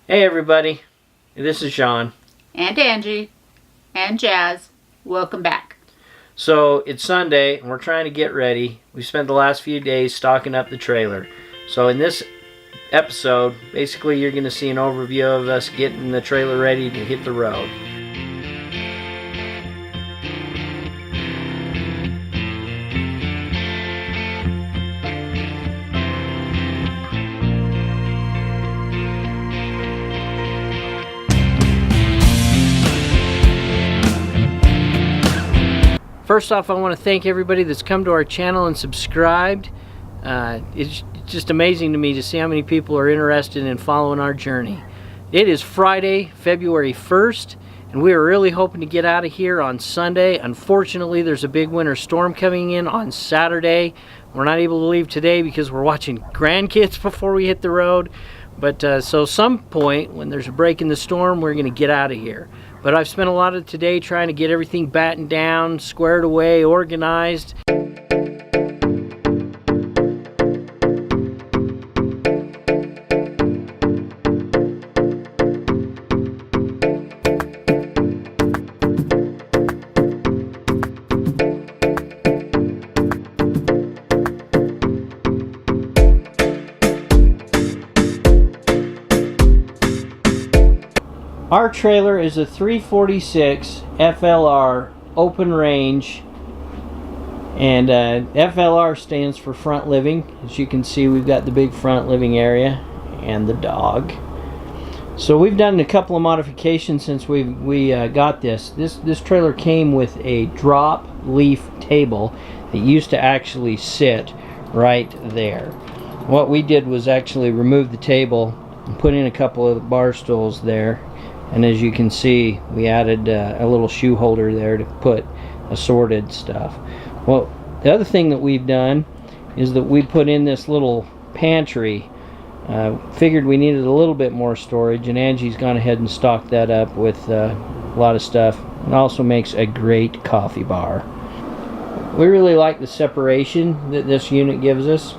Hey everybody, this is Sean. And Angie. And Jazz. Welcome back. So it's Sunday and we're trying to get ready. We spent the last few days stocking up the trailer. So in this episode, basically you're going to see an overview of us getting the trailer ready to hit the road. First off, I want to thank everybody that's come to our channel and subscribed. It's just amazing to me to see how many people are interested in following our journey. It is Friday, February 1st, and we are really hoping to get out of here on Sunday. Unfortunately, there's a big winter storm coming in on Saturday. We're not able to leave today because we're watching grandkids before we hit the road. But so some point when there's a break in the storm, we're going to get out of here. But I've spent a lot of today trying to get everything battened down, squared away, organized. Our trailer is a 346 FLR Open Range, and FLR stands for front living. As you can see, we've got the big front living area and the dog. So we've done a couple of modifications since we got this. This trailer came with a drop leaf table that used to actually sit right there. What we did was actually remove the table and put in a couple of bar stools there. And as you can see, we added a little shoe holder there to put assorted stuff. Well, the other thing that we've done is that we put in this little pantry. Figured we needed a little bit more storage, and Angie's gone ahead and stocked that up with a lot of stuff. It also makes a great coffee bar. We really like the separation that this unit gives us.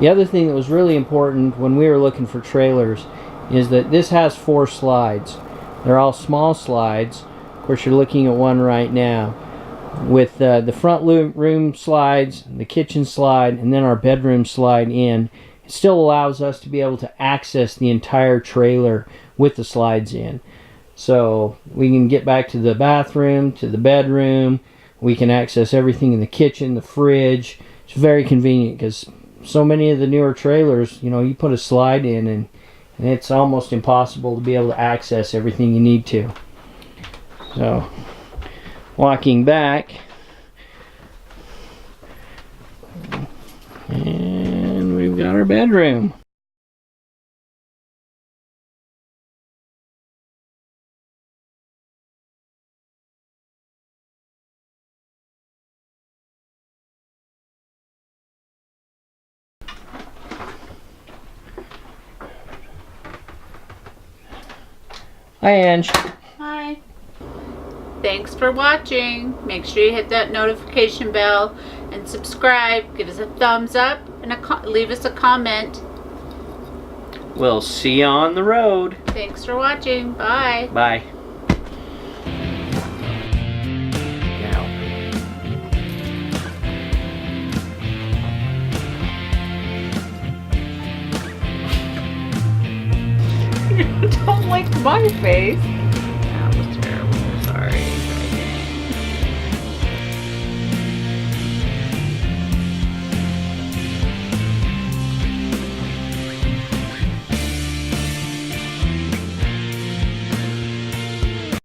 The other thing that was really important when we were looking for trailers is that this has 4 slides. They're all small slides. Of course, you're looking at one right now. With the front room slides, the kitchen slide, and then our bedroom slide in, it still allows us to be able to access the entire trailer with the slides in. So we can get back to the bathroom, to the bedroom. We can access everything in the kitchen, the fridge. It's very convenient because so many of the newer trailers, you know, you put a slide in and it's almost impossible to be able to access everything you need to. So, walking back, and we've got our bedroom. Hi, Ange. Hi. Thanks for watching. Make sure you hit that notification bell and subscribe. Give us a thumbs up and leave us a comment. We'll see you on the road. Thanks for watching. Bye. Bye. Don't like my face.